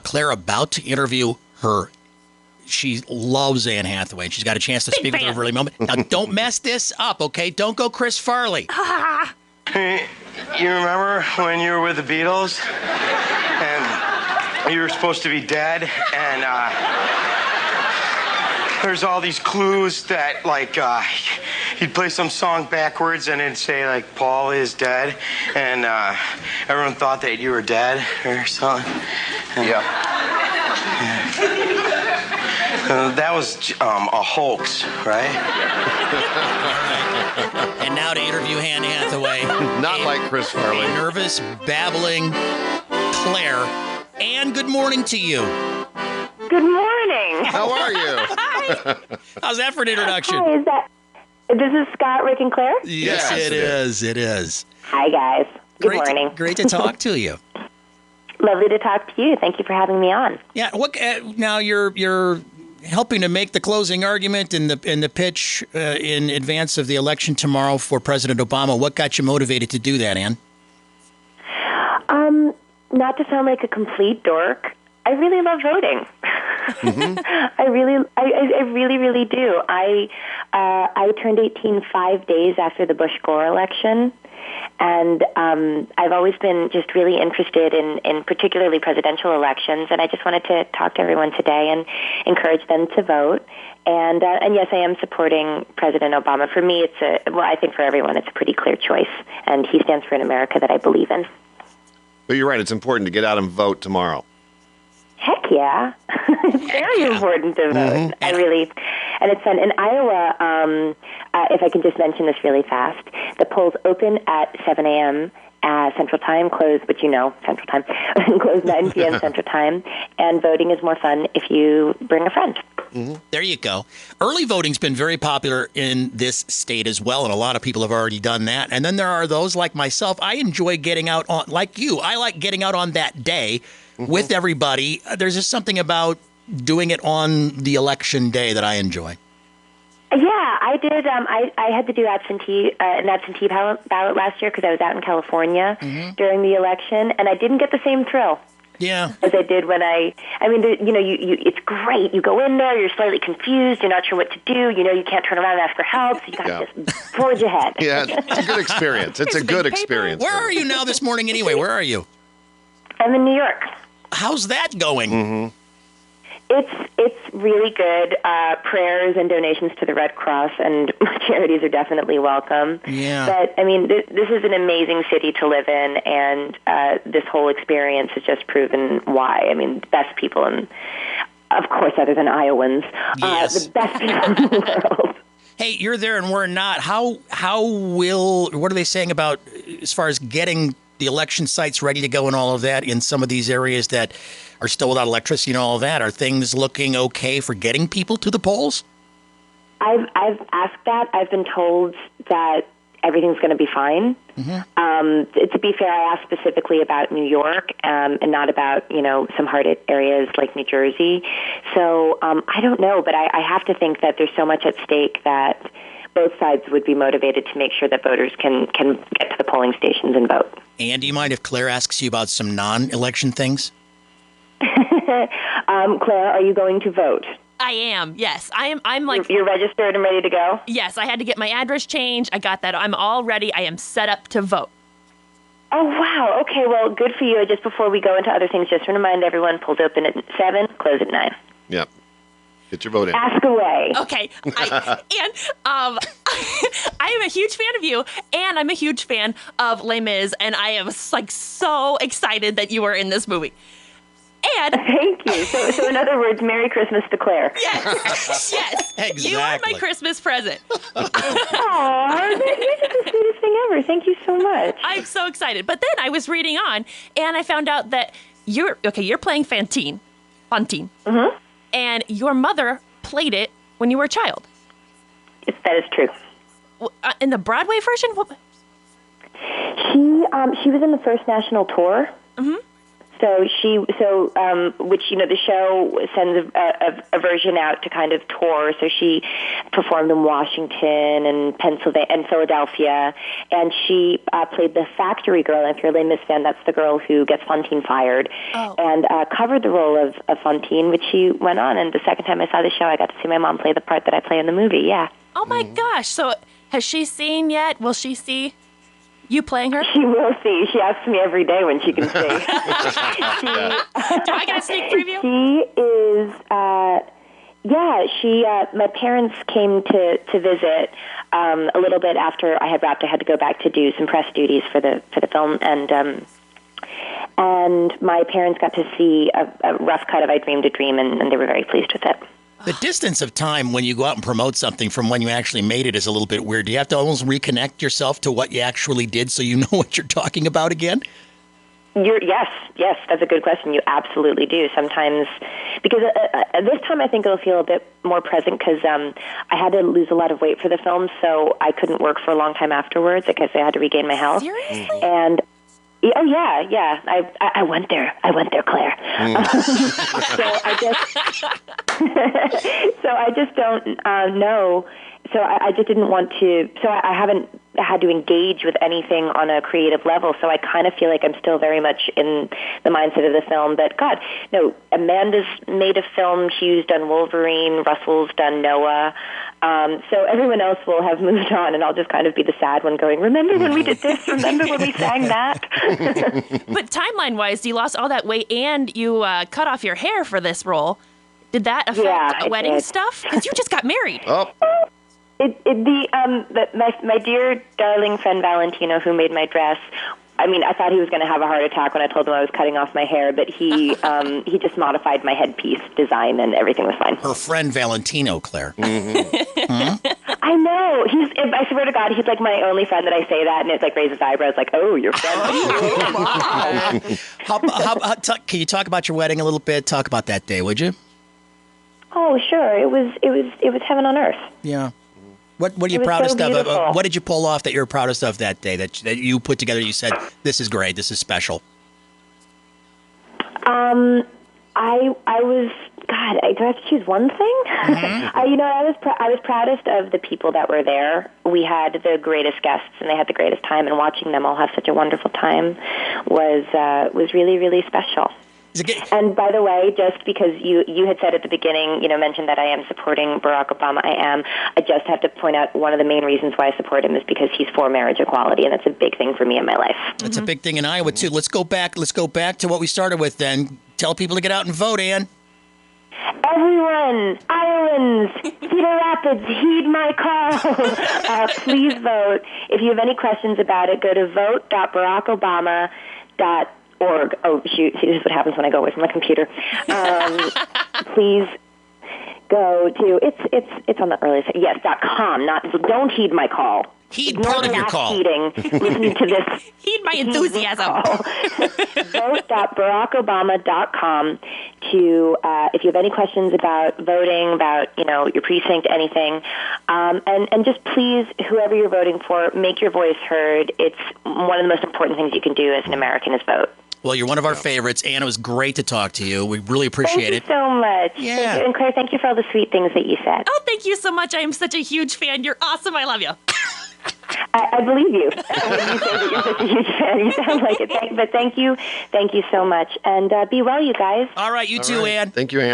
Claire about to interview her. She loves Anne Hathaway. She's got a chance to speak with her every moment. Now, don't mess this up, okay? Don't go Chris Farley. Hey, you remember when you were with the Beatles? And you were supposed to be dead, and there's all these clues that, like, you'd play some song backwards and it'd say, like, Paul is dead, and everyone thought that you were dead or something. Yeah. That was a hoax, right? And now to interview Anne Hathaway. Not like Chris Farley. A nervous, babbling Claire. Anne, good morning to you. Good morning. How are you? Hi. How's that for an introduction? Hi, this is Scott, Rick, and Claire? Yes, it is. It is. Hi, guys. Good morning. Great to talk to you. Lovely to talk to you. Thank you for having me on. Yeah. Now you're helping to make the closing argument in the pitch in advance of the election tomorrow for President Obama. What got you motivated to do that, Anne? Not to sound like a complete dork, I really love voting. Mm-hmm. I really do. I turned 18 5 days after the Bush-Gore election, and I've always been just really interested in particularly presidential elections, and I just wanted to talk to everyone today and encourage them to vote. And yes, I am supporting President Obama. For me, I think for everyone, it's a pretty clear choice, and he stands for an America that I believe in. But you're right. It's important to get out and vote tomorrow. Heck yeah. It's very important to vote. Mm-hmm. And it's fun. In Iowa, if I can just mention this really fast, the polls open at 7 a.m. Central Time, close, but Central Time, close 9 p.m. Central Time, and voting is more fun if you bring a friend. Mm-hmm. There you go. Early voting's been very popular in this state as well, and a lot of people have already done that. And then there are those like myself. I enjoy getting out on, like you, I like getting out on that day with everybody. There's just something about doing it on the election day that I enjoy. Yeah, I did. I had to do an absentee ballot last year because I was out in California during the election, and I didn't get the same thrill. Yeah, as I did when it's great. You go in there, you're slightly confused, you're not sure what to do. You can't turn around and ask for help, so you got to just forge ahead. Yeah, it's a good experience. It's a good experience. Where are you now this morning anyway? Where are you? I'm in New York. How's that going? Mm-hmm. It's really good. Prayers and donations to the Red Cross and charities are definitely welcome. Yeah. But, this is an amazing city to live in, and this whole experience has just proven why. The best people, and of course, other than Iowans, the best people in the world. Hey, you're there and we're not. What are they saying about as far as getting the election sites ready to go and all of that in some of these areas that are still without electricity and all of that? Are things looking okay for getting people to the polls? I've asked that. I've been told that everything's going to be fine. Mm-hmm. To be fair, I asked specifically about New York and not about, some hard-hit areas like New Jersey. So I don't know, but I have to think that there's so much at stake that both sides would be motivated to make sure that voters can get to the polling stations and vote. And do you mind if Claire asks you about some non-election things? Claire, are you going to vote? I am, yes. I'm like... You're registered and ready to go? Yes, I had to get my address changed. I got that. I'm all ready. I am set up to vote. Oh, wow. Okay, well, good for you. Just before we go into other things, just to remind everyone, polls open at 7, close at 9. Yep. Get your vote in. Ask away. Okay. I am a huge fan of you, and I'm a huge fan of Les Mis, and I am so excited that you are in this movie. And thank you. So in other words, Merry Christmas to Claire. Yes. Exactly. You are my Christmas present. Aw, you're just the sweetest thing ever. Thank you so much. I'm so excited. But then I was reading on, and I found out that you're playing Fantine. Mm-hmm. And your mother played it when you were a child. Yes, that is true. In the Broadway version? She was in the first national tour. Mm-hmm. which the show sends a version out to kind of tour. So she performed in Washington and Pennsylvania and Philadelphia, and she played the factory girl. And if you're a Les Mis fan, that's the girl who gets Fantine fired, and covered the role of Fantine, which she went on. And the second time I saw the show, I got to see my mom play the part that I play in the movie. Yeah. Oh my gosh! So has she seen yet? Will she see you playing her? She will see. She asks me every day when she can see. Do I get a sneak preview? She is, my parents came to visit a little bit after I had wrapped. I had to go back to do some press duties for the film, and my parents got to see a rough cut of I Dreamed a Dream, and they were very pleased with it. The distance of time when you go out and promote something from when you actually made it is a little bit weird. Do you have to almost reconnect yourself to what you actually did so you know what you're talking about again? Yes, that's a good question. You absolutely do. Sometimes, because this time I think it'll feel a bit more present because I had to lose a lot of weight for the film, so I couldn't work for a long time afterwards because I had to regain my health. Seriously? And oh yeah. I went there, Claire. So I just don't know. So I just didn't want to. So I haven't had to engage with anything on a creative level. So I kind of feel like I'm still very much in the mindset of the film. But God, no, Amanda's made a film. Hugh's done Wolverine. Russell's done Noah. So everyone else will have moved on, and I'll just kind of be the sad one going, remember when we did this? Remember when we sang that? But timeline-wise, you lost all that weight, and you cut off your hair for this role. Did that affect wedding stuff? Because you just got married. Oh. My dear darling friend Valentino, who made my dress, I mean, I thought he was going to have a heart attack when I told him I was cutting off my hair, but he just modified my headpiece design, and everything was fine. Her friend Valentino, Claire. I know. I swear to God, he's like my only friend that I say that, and it like raises eyebrows, like, "Oh, your friend." Can you talk about your wedding a little bit? Talk about that day, would you? Oh, sure. It was heaven on earth. Yeah. What are you proudest of? What did you pull off that you're proudest of that day that you put together? You said, "This is great. This is special." I was, God, do I have to choose one thing? Mm-hmm. I was proudest of the people that were there. We had the greatest guests, and they had the greatest time, and watching them all have such a wonderful time was really, really special. And by the way, just because you had said at the beginning, mentioned that I am supporting Barack Obama, I am. I just have to point out one of the main reasons why I support him is because he's for marriage equality, and that's a big thing for me in my life. That's a big thing in Iowa too. Let's go back to what we started with then. Tell people to get out and vote, Anne. Everyone, Iowans, Cedar Rapids, heed my call. Please vote. If you have any questions about it, go to vote.barackobama.org. Oh, shoot. See, this is what happens when I go away from my computer. Please go to, it's on the earliest, yes, .com. Don't heed my call. Heed part of your call. Listen to this. Heed my enthusiasm. Vote.barackobama.com to, if you have any questions about voting, about, your precinct, anything. And just please, whoever you're voting for, make your voice heard. It's one of the most important things you can do as an American is vote. Well, you're one of our favorites. Anne, it was great to talk to you. We really appreciate it. Thank you so much. Yeah. Thank you. And Claire, thank you for all the sweet things that you said. Oh, thank you so much. I am such a huge fan. You're awesome. I love you. I believe you when you say that you're such a huge fan. You sound like it. But thank you so much. And be well, you guys. All right, you too, Anne. Thank you, Anne.